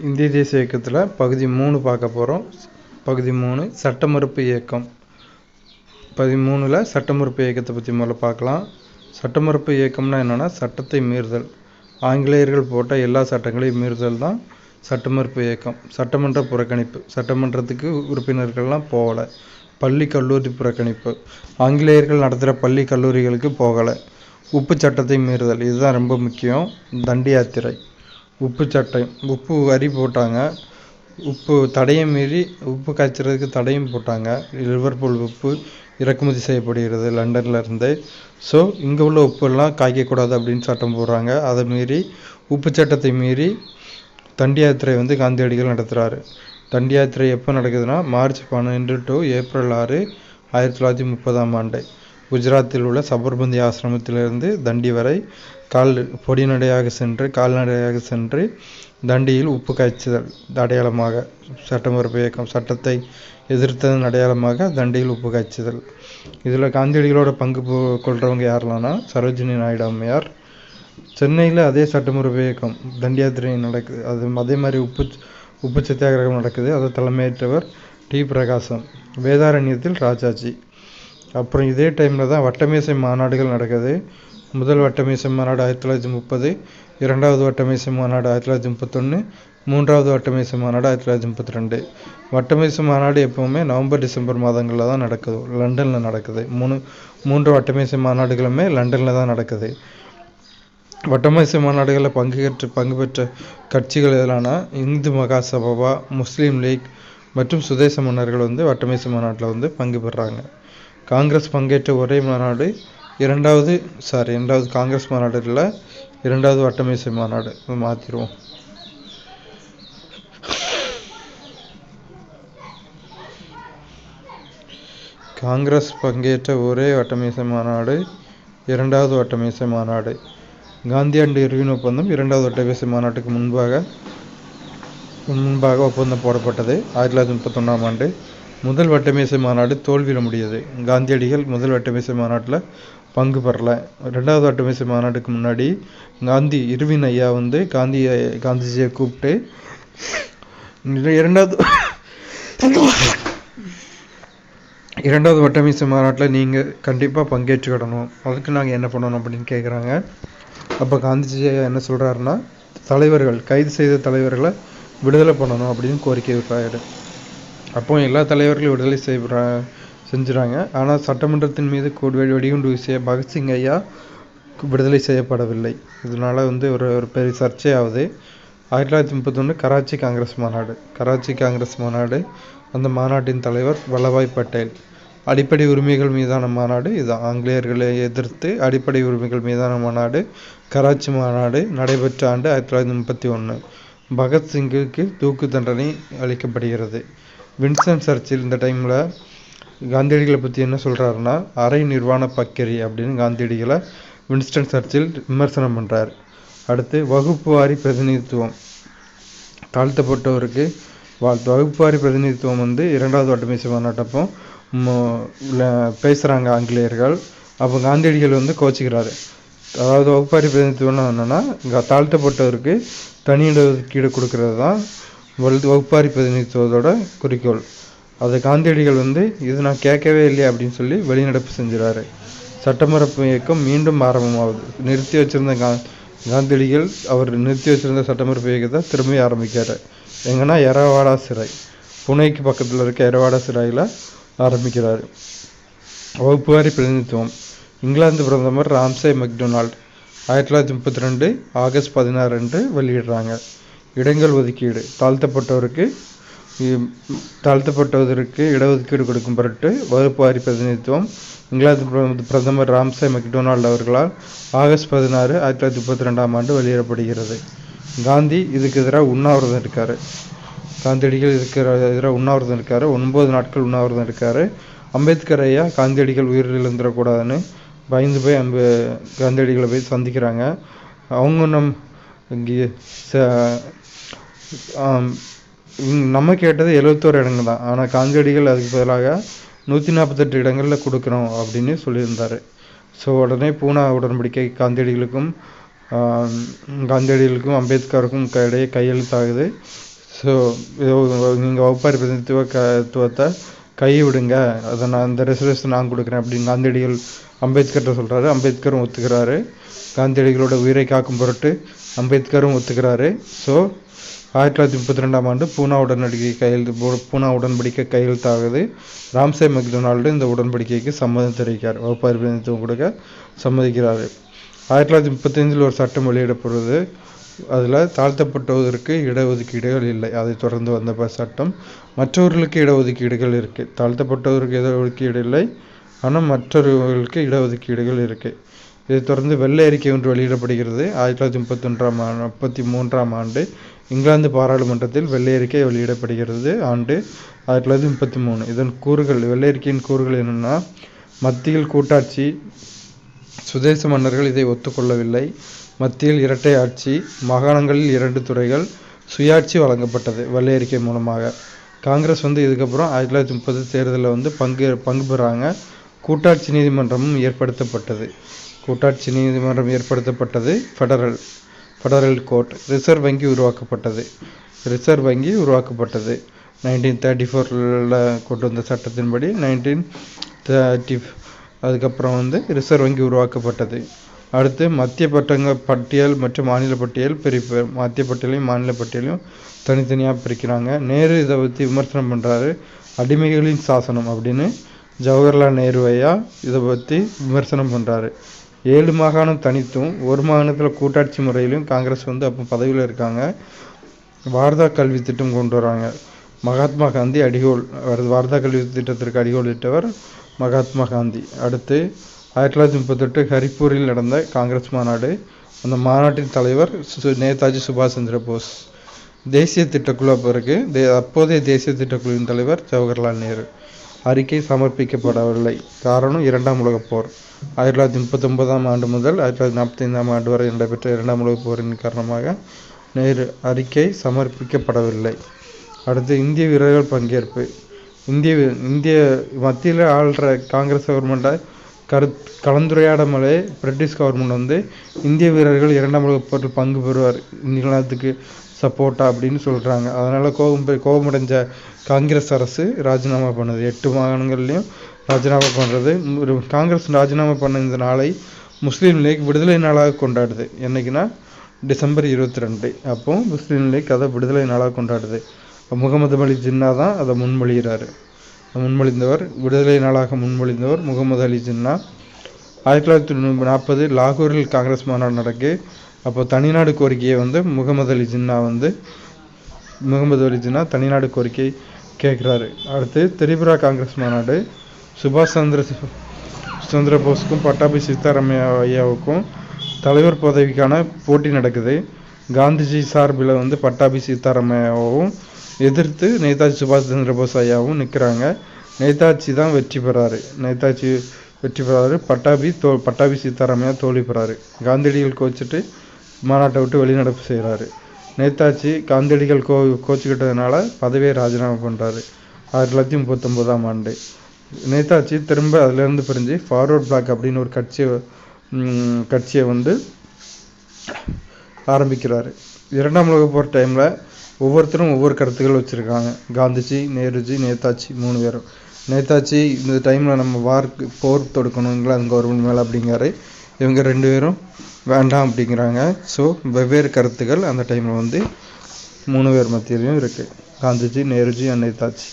இந்திய தேசிய இயக்கத்தில் பகுதி 3 பார்க்க போகிறோம். பகுதி 3 சட்ட மறுப்பு இயக்கம். பகுதி 3ல் சட்ட மறுப்பு இயக்கத்தை பற்றி முதல்ல பார்க்கலாம். சட்ட மறுப்பு இயக்கம்னா என்னென்னா, சட்டத்தை மீறுதல். ஆங்கிலேயர்கள் போட்ட எல்லா சட்டங்களையும் மீறுதல் தான் சட்ட மறுப்பு இயக்கம். சட்டமன்ற புறக்கணிப்பு, சட்டமன்றத்துக்கு உறுப்பினர்கள்லாம் போகலை. பள்ளி கல்லூரி புறக்கணிப்பு, ஆங்கிலேயர்கள் நடத்துகிற பள்ளி கல்லூரிகளுக்கு போகலை. உப்பு சட்டத்தை மீறுதல், இதுதான் ரொம்ப முக்கியம். தண்டி யாத்திரை. உப்பு சட்டம், உப்பு வரி போட்டாங்க. உப்பு தடையை மீறி உப்பு காய்ச்சறதுக்கு தடையும் போட்டாங்க. லிவர்பூல் உப்பு இறக்குமதி செய்யப்படுகிறது லண்டனில் இருந்து. ஸோ இங்கே உள்ள உப்பெல்லாம் காய்க்கக்கூடாது அப்படின்னு சட்டம் போடுறாங்க. அதை மீறி உப்பு சட்டத்தை மீறி தண்டி யாத்திரை காந்தியடிகள் நடத்துகிறாரு. தண்டி யாத்திரை எப்போ நடக்குதுன்னா, மார்ச் 12 to ஏப்ரல் 6, 1930 குஜராத்தில் உள்ள சபர்மதி ஆசிரமத்திலிருந்து தண்டி வரை கால்நடையாக சென்று தண்டியில் உப்பு காய்ச்சுதல் அடையாளமாக சட்ட மறுப்பு இயக்கம். சட்டத்தை எதிர்த்ததன் அடையாளமாக தண்டியில் உப்பு காய்ச்சுதல். இதில் காந்தியடிகளோட பங்கு கொள்றவங்க யாரெல்லாம்னா, சரோஜினி நாயுடு அம்மையார். சென்னையில் அதே சட்ட மறுப்பு இயக்கம் தண்டி யாத்திரை நடக்குது. அதே மாதிரி உப்பு சத்தியாகிரகம் நடக்குது. அதை தலைமையேற்றவர் டி. பிரகாசம். வேதாரண்யத்தில் ராஜாஜி. அப்புறம் இதே டைமில் தான் வட்டமேசை மாநாடுகள் நடக்குது. முதல் வட்டமேசை மாநாடு 1930, இரண்டாவது வட்டமேசை மாநாடு 1931, மூன்றாவது வட்டமேசை மாநாடு 1932. வட்டமேசை மாநாடு எப்போவுமே நவம்பர் டிசம்பர் மாதங்களில் தான் நடக்குது. லண்டனில் நடக்குது. மூன்று வட்டமேசை மாநாடுகளுமே லண்டனில் தான் நடக்குது. வட்டமேசை மாநாடுகளில் பங்கு பெற்ற கட்சிகள் எதெல்லாம்னா, இந்து மகாசபா, முஸ்லீம் லீக் மற்றும் சுதேச மன்னர்கள் வட்டமேசை மாநாட்டில் பங்கு பெறாங்க. காங்கிரஸ் பங்கேற்ற ஒரே மாநாடு இரண்டாவது காங்கிரஸ் மாநாடு இல்லை, இரண்டாவது வட்டமேசை மாநாடு. மாற்றிடுவோம். காங்கிரஸ் பங்கேற்ற ஒரே வட்டமேசை மாநாடு இரண்டாவது வட்டமேசை மாநாடு. காந்தி அண்ட் இர்வின் ஒப்பந்தம் இரண்டாவது வட்டமேசை மாநாட்டுக்கு முன்பாக ஒப்பந்தம் போடப்பட்டது 1931. முதல் வட்டமேசை மாநாடு தோல்வியில் முடியுது. காந்தியடிகள் முதல் வட்டமேசை மாநாட்டில் பங்கு பெறல. ரெண்டாவது வட்டமேசை மாநாட்டுக்கு முன்னாடி இர்வின் ஐயா காந்திஜியை கூப்பிட்டு, இரண்டாவது வட்டமேசை மாநாட்டில் நீங்கள் கண்டிப்பாக பங்கேற்றுக்கிடணும், அதுக்கு நாங்கள் என்ன பண்ணணும் அப்படின்னு கேட்குறாங்க. அப்போ காந்திஜி என்ன சொல்கிறாருன்னா, கைது செய்த தலைவர்களை விடுதலை பண்ணணும் அப்படின்னு கோரிக்கை விட்டாரு. அப்போ எல்லா தலைவர்களும் விடுதலை செஞ்சுறாங்க. ஆனால் சட்டமன்றத்தின் மீது வெடிகுண்டு வீசிய பகத்சிங் ஐயா விடுதலை செய்யப்படவில்லை. இதனால் ஒரு பெரிய சர்ச்சையாகுது. 1931 கராச்சி காங்கிரஸ் மாநாடு. அந்த மாநாட்டின் தலைவர் வல்லபாய் பட்டேல். அடிப்படை உரிமைகள் மீதான மாநாடு இதுதான். ஆங்கிலேயர்களை எதிர்த்து அடிப்படை உரிமைகள் மீதான மாநாடு, கராச்சி மாநாடு நடைபெற்ற ஆண்டு 1931. பகத்சிங்குக்கு தூக்கு தண்டனை அளிக்கப்படுகிறது. வின்ஸ்டன் சர்ச்சில் இந்த டைமில் காந்தியடிகளை பற்றி என்ன சொல்கிறாருன்னா, அரை நிர்வாண பக்கிரி அப்படின்னு காந்தியடிகளை வின்ஸ்டன் சர்ச்சில் விமர்சனம் பண்ணுறார். அடுத்து வகுப்பு வாரி பிரதிநிதித்துவம். தாழ்த்தப்பட்டவருக்கு வகுப்பு வாரி பிரதிநிதித்துவம் இரண்டாவது வட்டமேசை மாநாட்டப்போ பேசுகிறாங்க ஆங்கிலேயர்கள். அப்போ காந்தியடிகள் கோச்சிக்கிறாரு. அதாவது வகுப்பாரி பிரதிநிதித்துவம்னா என்னென்னா, தாழ்த்தப்பட்டவருக்கு தனி இடஒதுக்கீடு கொடுக்கறது தான் வகுப்பாரி பிரதிநிதித்துவத்தோட குறிக்கோள். அதை காந்தியடிகள் இது நான் கேட்கவே இல்லையா அப்படின்னு சொல்லி வெளிநடப்பு செஞ்சுறாரு. சட்டமறுப்பு இயக்கம் மீண்டும் ஆரம்பமாகுது. நிறுத்தி வச்சிருந்த காந்தியடிகள் நிறுத்தி வச்சிருந்த சட்டமறுப்பு இயக்கத்தை திரும்பி ஆரம்பிக்கிறார். எங்கன்னா எரவாடா சிறை, புனேக்கு பக்கத்தில் இருக்க எரவாடா சிறையில் ஆரம்பிக்கிறார். வகுப்புவாரி பிரதிநிதித்துவம். இங்கிலாந்து பிரதமர் ராம்சே மெக்டொனால்ட் 1932 ஆகஸ்ட் 16 அன்று வெளியிடுறாங்க. இடங்கள் ஒதுக்கீடு. தாழ்த்தப்பட்டவருக்கு இடஒதுக்கீடு கொடுக்கும் பொருட்டு வகுப்பு வாரி பிரதிநிதித்துவம் இங்கிலாந்து பிரதமர் ராம்சே மெக்டொனால்ட் அவர்களால் ஆகஸ்ட் 16, 1932 வெளியிடப்படுகிறது. காந்தி இதுக்கு எதிராக உண்ணாவிரதம் இருக்காரு. காந்தியடிகள் இதுக்கு எதிராக உண்ணாவிரதம் இருக்காரு. 9 நாட்கள் உண்ணாவிரதம் இருக்காரு. அம்பேத்கர் ஐயா காந்தியடிகள் உயிரிழந்துடக்கூடாதுன்னு பயந்து போய் காந்தியடிகளை போய் சந்திக்கிறாங்க. அவங்க நம்ம கேட்டது 71 இடங்கள் தான். ஆனால் காந்தியடிகள் அதுக்கு பதிலாக 148 இடங்களில் கொடுக்குறோம் அப்படின்னு சொல்லியிருந்தார். ஸோ உடனே பூனா உடன்படிக்கை காந்தியடிகளுக்கும் காந்தியடிகளுக்கும் அம்பேத்கருக்கும் இடையே கையெழுத்தாகுது. ஸோ நீங்கள் வகுப்பாரி பிரதிநிதித்துவத்தை கைவிடுங்க, அதை நான் அந்த ரிசர்வேஷன் நான் கொடுக்குறேன் அப்படின்னு காந்தியடிகள் அம்பேத்கர்கிட்ட சொல்கிறாரு. அம்பேத்கரும் ஒத்துக்கிறாரு. காந்தியடிகளோட உயிரை காக்கும் பொருட்டு அம்பேத்கரும் ஒத்துக்கிறாரு. ஸோ 1932ஆம் ஆண்டு பூனா உடன்படிக்கை கையெழுத்தாகுது. ராம்சே மெக்டொனால்டு இந்த உடன்படிக்கைக்கு சம்மதம் தெரிவிக்கிறார். வகுப்பாரி பிரதிநிதித்துவம் கொடுக்க சம்மதிக்கிறார். 1935 ஒரு சட்டம் வெளியிடப்படுவது. அதில் தாழ்த்தப்பட்டவருக்கு இடஒதுக்கீடுகள் இல்லை. அதை தொடர்ந்து வந்த சட்டம். மற்றவர்களுக்கு இடஒதுக்கீடுகள் இருக்குது. தாழ்த்தப்பட்டவருக்கு இடஒதுக்கீடு இல்லை, ஆனால் மற்றவர்களுக்கு இடஒதுக்கீடுகள் இருக்குது. இதை தொடர்ந்து வெள்ளை அறிக்கை ஒன்று வெளியிடப்படுகிறது. 1933ஆம் ஆண்டு இங்கிலாந்து பாராளுமன்றத்தில் வெள்ளை அறிக்கை வெளியிடப்படுகிறது. ஆண்டு 1933. இதன் கூறுகள், வெள்ளை அறிக்கையின் கூறுகள் என்னென்னா, மத்தியில் கூட்டாட்சி, சுதேச மன்னர்கள் இதை ஒத்துக்கொள்ளவில்லை, மத்தியில் இரட்டை ஆட்சி, மாகாணங்களில் 2 துறைகள், சுயாட்சி வழங்கப்பட்டது வெள்ளை அறிக்கை மூலமாக. காங்கிரஸ் இதுக்கப்புறம் 1930 தேர்தலில் பங்கு பெறாங்க. கூட்டாட்சி நீதிமன்றமும் ஏற்படுத்தப்பட்டது. Federal court. ரிசர்வ் வங்கி உருவாக்கப்பட்டது. 1934 கொண்டு வந்த சட்டத்தின்படி 1930 அதுக்கப்புறம் ரிசர்வ் வங்கி உருவாக்கப்பட்டது. அடுத்து மத்திய பட்டியல் மற்றும் மாநில பட்டியல் பிரிப்பு. மத்திய பட்டியலையும் மாநில பட்டியலையும் தனித்தனியாக பிரிக்கிறாங்க. நேரு இதை பற்றி விமர்சனம் பண்ணுறாரு. அடிமைகளின் சாசனம் அப்படின்னு ஜவஹர்லால் நேரு ஐயா இதை பற்றி விமர்சனம் பண்ணுறாரு. 7 மாகாணம் தனித்தும் 1 மாகாணத்தில் கூட்டாட்சி முறையிலும் காங்கிரஸ் அப்போ பதவியில் இருக்காங்க. வாரதா கல்வி திட்டம் கொண்டு வராங்க. மகாத்மா காந்தி அடிகோல். வாரதா கல்வி திட்டத்திற்கு அடிகோல் இட்டவர் மகாத்மா காந்தி. அடுத்து 1938 ஹரிப்பூரில் நடந்த காங்கிரஸ் மாநாடு. அந்த மாநாட்டின் தலைவர் நேதாஜி சுபாஷ் சந்திர போஸ். தேசிய திட்டக்குழு அப்போதைய தேசிய திட்டக்குழுவின் தலைவர் ஜவஹர்லால் நேரு. அறிக்கை சமர்ப்பிக்கப்படவில்லை. காரணம் 2ஆம் உலகப் போர். 1939ஆம் ஆண்டு முதல் 1945ஆம் ஆண்டு வரை நடைபெற்ற 2ஆம் உலகப் போரின் காரணமாக நேரு அறிக்கை சமர்ப்பிக்கப்படவில்லை. அடுத்து இந்திய வீரர்கள் பங்கேற்பு. இந்திய மத்தியில் ஆள்ற காங்கிரஸ் கவர்மெண்ட்டை கலந்துரையாடாமலே பிரிட்டிஷ் கவர்மெண்ட் இந்திய வீரர்கள் 2ஆம் உலகப் போரில் பங்கு பெறுவார், இங்கிலாந்துக்கு சப்போர்ட்டா அப்படின்னு சொல்கிறாங்க. அதனால் கோபமடைஞ்ச காங்கிரஸ் அரசு ராஜினாமா பண்ணுது. 8 மாகாணங்கள்லையும் ராஜினாமா பண்ணுறது. காங்கிரஸ் ராஜினாமா பண்ண இந்த நாளை முஸ்லீம் லீக் விடுதலை நாளாக கொண்டாடுது. என்னைக்குன்னா டிசம்பர் 22. அப்போ முஸ்லீம் லீக் அதை விடுதலை நாளாக கொண்டாடுது. முகமது அலி ஜின்னா தான் அதை முன்மொழிந்தவர். விடுதலை நாளாக முன்மொழிந்தவர் முகமது அலி ஜின்னா. 1940 லாகூரில் காங்கிரஸ் மாநாடு நடக்கு. அப்போ தனிநாடு கோரிக்கையை முகமது அலி ஜின்னா தனிநாடு கோரிக்கை கேட்குறாரு. அடுத்து திரிபுரா காங்கிரஸ் மாநாடு. சுபாஷ் சந்திர போஸுக்கும் பட்டாபி சீதாராமையா ஐயாவுக்கும் தலைவர் பதவிக்கான போட்டி நடக்குது. காந்திஜி சார்பில் பட்டாபி சீதாராமையாவும் எதிர்த்து நேதாஜி சுபாஷ் சந்திர போஸ் ஐயாவும் நிற்கிறாங்க. நேதாஜி தான் வெற்றி பெறாரு. பட்டாபி சீதாராமையா தோல்வி பெறாரு. காந்தியடிகள் கோச்சிட்டு மாநாட்டை விட்டு வெளிநடப்பு செய்கிறாரு. நேதாஜி காந்தியடிகள் கோச்சிக்கிட்டதுனால பதவியை ராஜினாமா பண்ணுறாரு. 1939ஆம் ஆண்டு நேதாஜி திரும்ப அதிலிருந்து பிரிஞ்சு ஃபார்வர்ட் பிளாக் அப்படின்னு ஒரு கட்சியை ஆரம்பிக்கிறாரு. 2ஆம் உலகப் போர் டைமில் ஒவ்வொருத்தரும் ஒவ்வொரு கருத்துக்கள் வச்சுருக்காங்க. காந்திஜி, நேருஜி, நேதாஜி 3 பேரும். நேதாஜி இந்த டைமில் நம்ம போர் தொடுக்கணும், இங்கிலாந்து கவர்மெண்ட் மேலே அப்படிங்கிறாரு. இவங்க 2 பேரும் வேண்டாம் அப்படிங்கிறாங்க. ஸோ வெவ்வேறு கருத்துக்கள் அந்த டைமில் 3 பேர் மத்தியிலையும் இருக்குது. காந்திஜி, நேருஜி அண்ட் நேதாஜி.